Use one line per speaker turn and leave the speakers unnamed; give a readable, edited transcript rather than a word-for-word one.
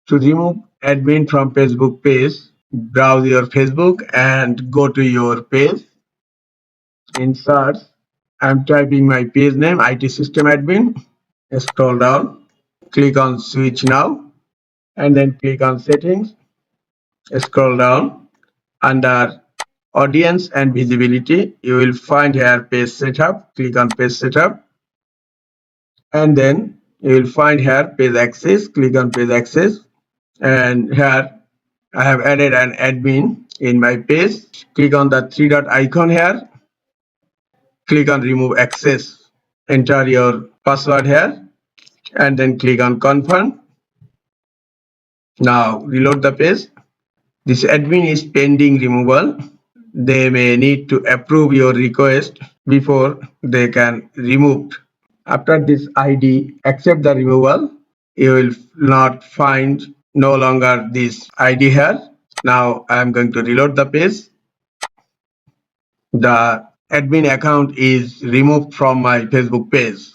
To remove admin from Facebook page, browse your Facebook and go to your page. In search, I'm typing my page name, IT System Admin. Scroll down, click on Switch Now, and then click on Settings. Scroll down. Under Audience and Visibility, you will find here Page Setup. Click on Page Setup, and then you will find here Page Access. Click on Page Access, and here I have added an admin in my page. Click on the three dot icon here. Click on Remove Access. Enter your password here, and then click on Confirm. Now reload the page. This admin is pending removal. They may need to approve your request before they can remove. After this ID accept the removal, you will not find no longer this ID here. Now I am going to reload the page. The admin account is removed from my Facebook page.